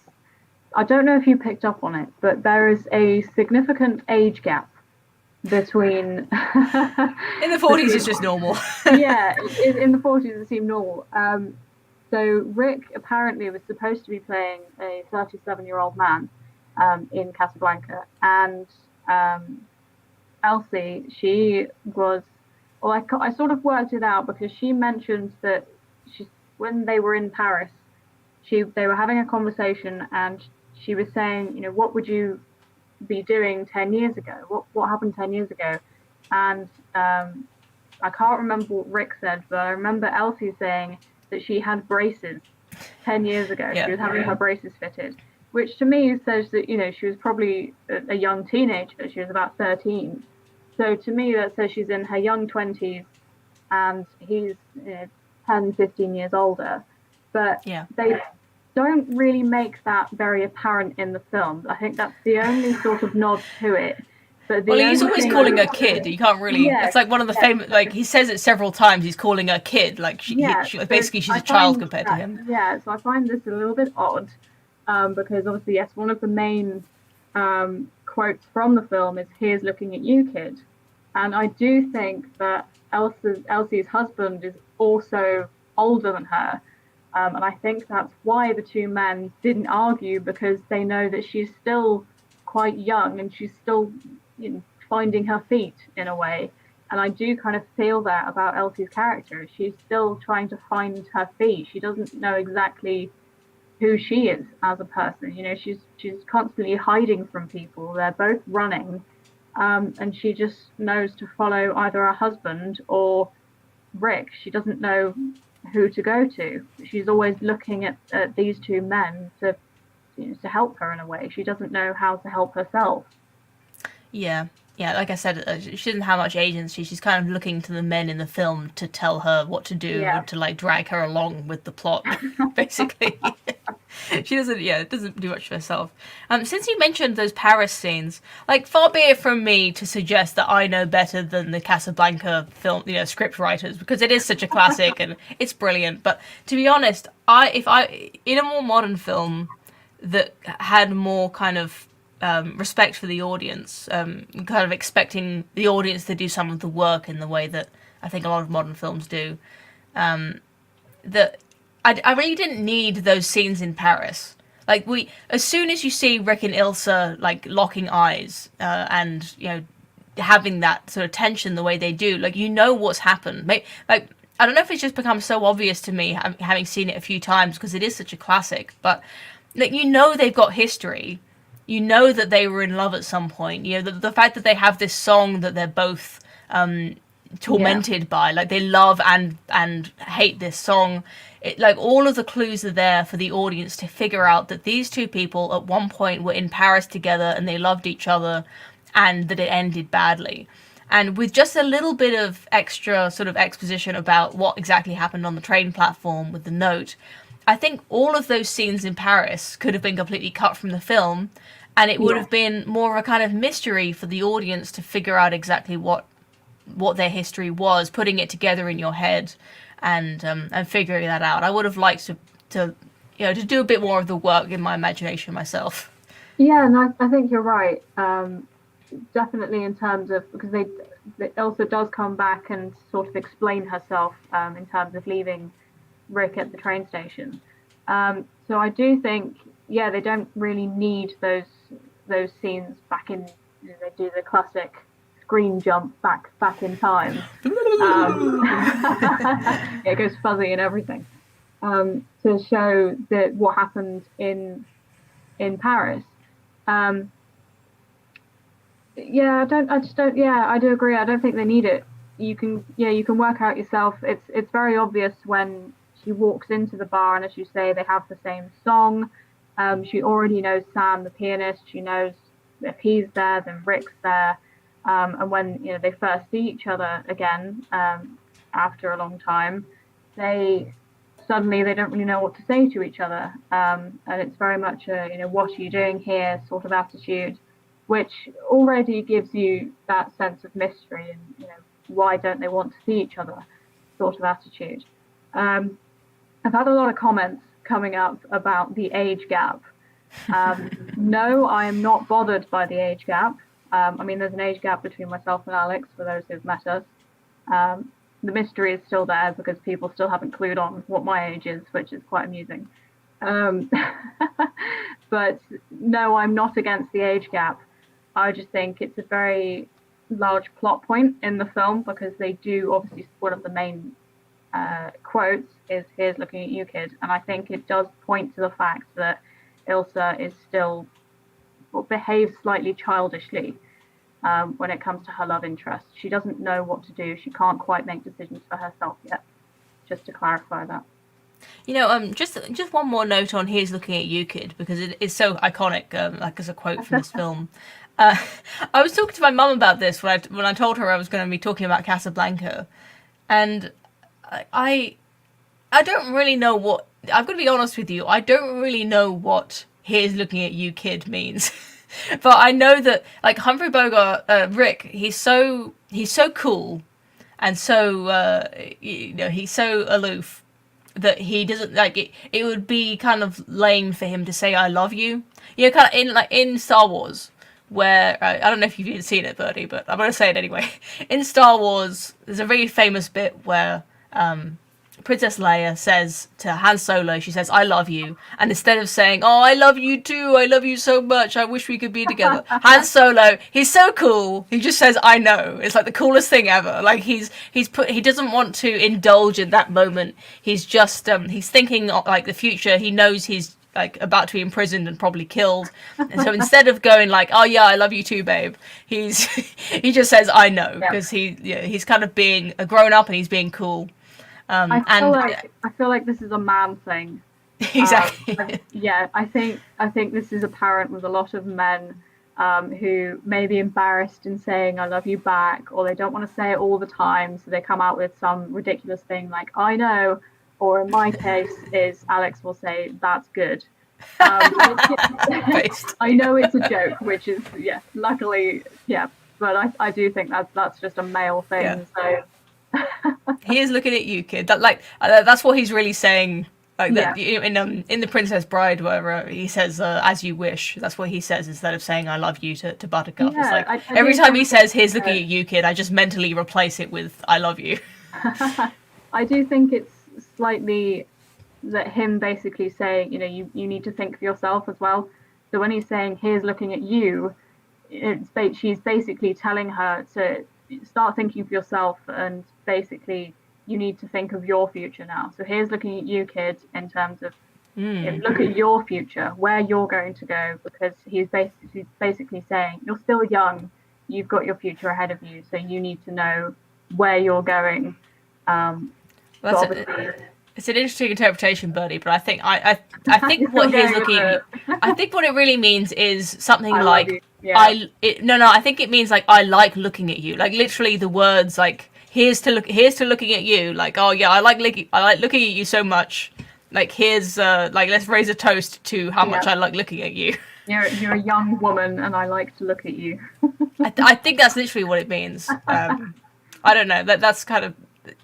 I don't know if you picked up on it, but there is a significant age gap between. In the 40s, it's just normal. Yeah, in the 40s it seemed normal. So Rick apparently was supposed to be playing a 37-year-old man in Casablanca, and Elsie, she was. Well, I sort of worked it out because she mentioned that when they were in Paris, they were having a conversation, and she was saying, you know, what would you be doing 10 years ago? What happened 10 years ago? And I can't remember what Rick said, but I remember Elsie saying that she had braces 10 years ago. Yeah. She was having her braces fitted, which to me says that, you know, she was probably a young teenager. She was about 13. So to me, that says she's in her young 20s and he's 10, 15 years older. But Yeah. they don't really make that very apparent in the film. I think that's the only sort of nod to it. But Well, he's always calling her kid. You can't really. Yeah, it's like one of the famous. Like he says it several times. He's calling her kid. Like basically she's a child compared to him. Yeah, so I find this a little bit odd because obviously, yes, one of the main quotes from the film is "Here's looking at you, kid," and I do think that Elsie's husband is also older than her. And I think that's why the two men didn't argue, because they know that she's still quite young and she's still finding her feet in a way. And I do kind of feel that about Elsie's character. She's still trying to find her feet. She doesn't know exactly who she is as a person. You know, she's constantly hiding from people. They're both running. And she just knows to follow either her husband or Rick. She doesn't know who to go to. She's always looking at these two men to help her in a way. She doesn't know how to help herself. Yeah. yeah, like I said, she doesn't have much agency. She's kind of looking to the men in the film to tell her what to do, Yeah. and to like drag her along with the plot, basically. She doesn't, yeah, doesn't do much for herself. Since you mentioned those Paris scenes, like, far be it from me to suggest that I know better than the Casablanca film, script writers, because it is such a classic and it's brilliant. But to be honest, if I in a more modern film that had more kind of respect for the audience, kind of expecting the audience to do some of the work in the way that I think a lot of modern films do, that I really didn't need those scenes in Paris. Like, as soon as you see Rick and Ilsa like locking eyes, and having that sort of tension the way they do, like, what's happened. Like, I don't know if it's just become so obvious to me having seen it a few times because it is such a classic, but like, they've got history. That they were in love at some point. The fact that they have this song that they're both tormented by, like, they love and hate this song. Like, all of the clues are there for the audience to figure out that these two people at one point were in Paris together and they loved each other, and that it ended badly. And with just a little bit of extra sort of exposition about what exactly happened on the train platform with the note, I think all of those scenes in Paris could have been completely cut from the film, and it would have been more of a kind of mystery for the audience to figure out exactly what their history was, putting it together in your head, and figuring that out. I would have liked to do a bit more of the work in my imagination myself. Yeah, and I think you're right. Definitely, in terms of, because Elsa does come back and sort of explain herself in terms of leaving Rick at the train station. So I do think, yeah, they don't really need those scenes back in. They do the classic screen jump back in time. It goes fuzzy and everything, to show that what happened in Paris. Yeah, I do agree. I don't think they need it. You can work out yourself. It's very obvious when she walks into the bar, and as you say, they have the same song. She already knows Sam, the pianist. She knows if he's there, then Rick's there. And when they first see each other again, after a long time, they don't really know what to say to each other, and it's very much a what are you doing here sort of attitude, which already gives you that sense of mystery and why don't they want to see each other sort of attitude. I've had a lot of comments coming up about the age gap. No, I am not bothered by the age gap. I mean, there's an age gap between myself and Alex, for those who've met us. The mystery is still there because people still haven't clued on what my age is, which is quite amusing. But no, I'm not against the age gap. I just think it's a very large plot point in the film, because they do, obviously, one of the main quotes is "Here's looking at you, kid," and I think it does point to the fact that Ilsa is still, behaves slightly childishly when it comes to her love interest. She doesn't know what to do. She can't quite make decisions for herself yet. Just to clarify that. Just one more note on "Here's looking at you, kid," because it is so iconic, like as a quote from this film. I was talking to my mum about this when I told her I was going to be talking about Casablanca, and I don't really know what. I've got to be honest with you. I don't really know what "Here's looking at you, kid" means. But I know that, like, Humphrey Bogart, Rick, he's so cool, and so he's so aloof that he doesn't like it. It would be kind of lame for him to say "I love you." Kind of in Star Wars, where I don't know if you've even seen it, Birdie, but I'm gonna say it anyway. In Star Wars, there's a very famous bit where Princess Leia says to Han Solo, she says, "I love you," and instead of saying, "Oh, I love you too, I love you so much, I wish we could be together," Han Solo, he's so cool, he just says, "I know." It's like the coolest thing ever. Like, he doesn't want to indulge in that moment. He's just he's thinking of, like, the future. He knows he's like about to be imprisoned and probably killed, and so instead of going like, "Oh yeah, I love you too, babe," he just says, "I know," because he's kind of being a grown up and he's being cool. I feel like this is a man thing. Exactly. I think this is apparent with a lot of men. who may be embarrassed in saying "I love you" back, or they don't want to say it all the time, so they come out with some ridiculous thing like "I know," or in my case, is Alex will say "That's good." I know it's a joke, which is luckily but I do think that's just a male thing. So he is looking at you, kid. That's what he's really saying. Like that in the Princess Bride, wherever he says "as you wish." That's what he says instead of saying "I love you" to Buttercup. It's like every time he says "Here's looking at you, kid," I just mentally replace it with "I love you." I do think it's slightly that him basically saying, you need to think for yourself as well. So when he's saying "Here's looking at you," she's basically telling her to start thinking for yourself, and basically you need to think of your future now. So here's looking at you, kid, in terms of look at your future, where you're going to go, because he's basically saying you're still young, you've got your future ahead of you, so you need to know where you're going. It's an interesting interpretation, Birdie, but I think I think what he's looking at. I think what it really means is something like I think it means like I like looking at you. Like literally the words like here's to looking at you. Like oh yeah, I like looking at you so much. Like here's like let's raise a toast to how much I like looking at you. You're a young woman, and I like to look at you. I think that's literally what it means. I don't know. That's kind of.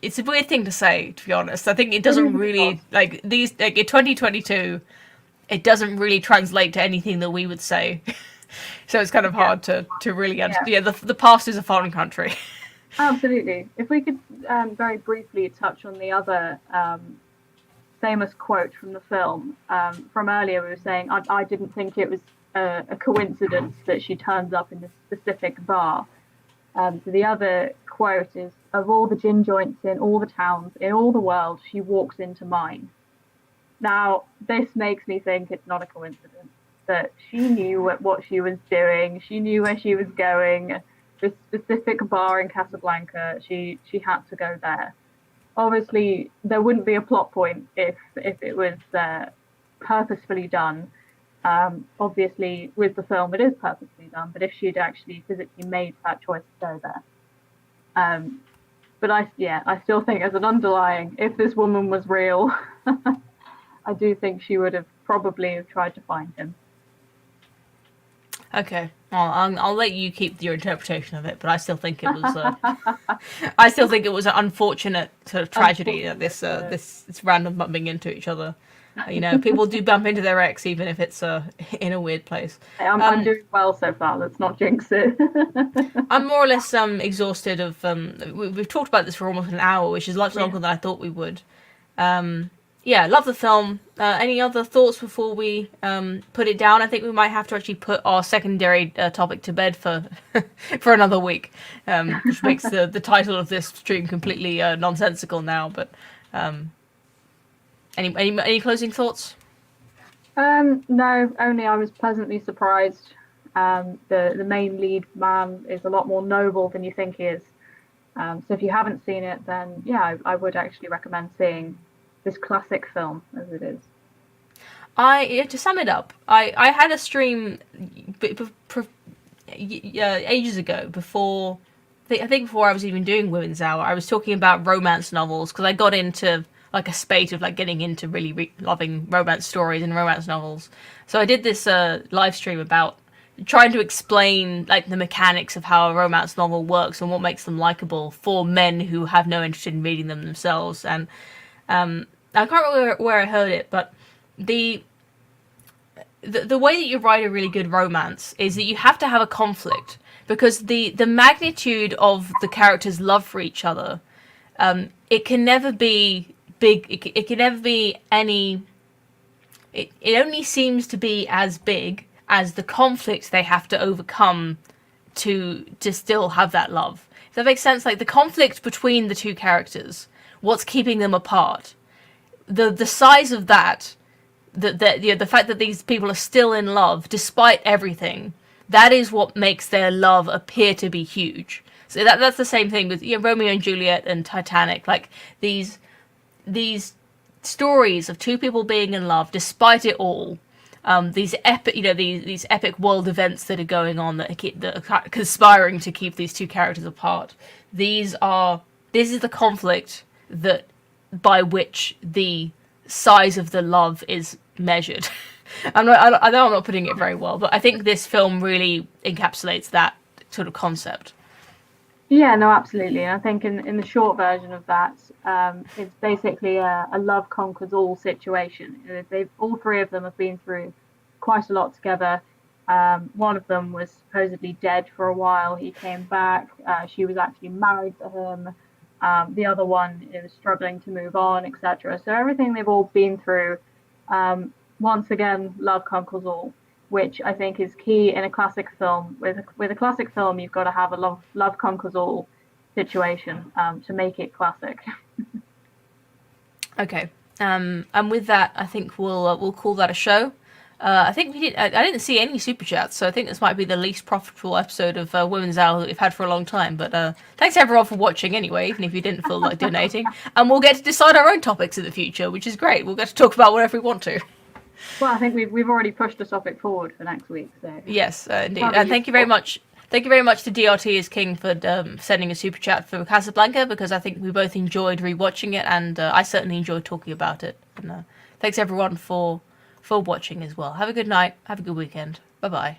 It's a weird thing to say, to be honest. I think it doesn't really like these like in 2022. It doesn't really translate to anything that we would say, so it's kind of hard to really understand. Yeah, the past is a foreign country. Absolutely. If we could very briefly touch on the other famous quote from the film from earlier, we were saying I didn't think it was a coincidence that she turns up in this specific bar. So the other quote is, "Of all the gin joints in all the towns, in all the world, she walks into mine." Now, this makes me think it's not a coincidence, that she knew what she was doing, she knew where she was going, this specific bar in Casablanca, she had to go there. Obviously, there wouldn't be a plot point if it was purposefully done. Obviously, with the film, it is purposely done, but if she'd actually physically made that choice to go there. But I still think as an underlying, if this woman was real, I do think she would have probably tried to find him. Okay, well, I'll let you keep your interpretation of it, but I still think it was. I still think it was an unfortunate sort of tragedy that this random bumping into each other. People do bump into their ex, even if it's in a weird place. I'm doing well so far. Let's not jinx it. I'm more or less exhausted of. We've talked about this for almost an hour, which is much longer than I thought we would. Love the film. Any other thoughts before we put it down? I think we might have to actually put our secondary topic to bed for for another week, which makes the title of this stream completely nonsensical now. But any closing thoughts? No, only I was pleasantly surprised. The main lead man is a lot more noble than you think he is. So if you haven't seen it, then I would actually recommend seeing this classic film as it is. To sum it up, I had a stream ages ago before I was even doing Women's Hour. I was talking about romance novels because I got into like a spate of like getting into really loving romance stories and romance novels. So I did this live stream about trying to explain like the mechanics of how a romance novel works and what makes them likable for men who have no interest in reading them themselves. And I can't remember where I heard it, but the way that you write a really good romance is that you have to have a conflict, because the magnitude of the characters' love for each other, it can never be big. It can never be any. It only seems to be as big as the conflict they have to overcome to still have that love. If that makes sense, like the conflict between the two characters, what's keeping them apart, the size of that, the fact that these people are still in love despite everything, that is what makes their love appear to be huge. So that's the same thing with Romeo and Juliet and Titanic. Like these stories of two people being in love despite it all, these epic, these epic world events that are going on that are conspiring to keep these two characters apart. This is the conflict that by which the size of the love is measured. I know I'm not putting it very well, but I think this film really encapsulates that sort of concept. Yeah, no, absolutely. And I think in the short version of that, it's basically a love conquers all situation. All three of them have been through quite a lot together. One of them was supposedly dead for a while. He came back. She was actually married to him. The other one is struggling to move on, etc. So everything they've all been through, once again, love conquers all, which I think is key in a classic film. With a classic film, you've got to have a love conquers all situation to make it classic. Okay, and with that, I think we'll call that a show. I think I didn't see any super chats, so I think this might be the least profitable episode of Women's Hour that we've had for a long time. But thanks everyone for watching anyway, even if you didn't feel like donating. And we'll get to decide our own topics in the future, which is great. We'll get to talk about whatever we want to. Well, I think we've already pushed the topic forward for next week. So yes, indeed. And thank you very much. Thank you very much to DRT is King for sending a super chat for Casablanca, because I think we both enjoyed rewatching it, and I certainly enjoyed talking about it. And thanks everyone for watching as well. Have a good night. Have a good weekend. Bye bye.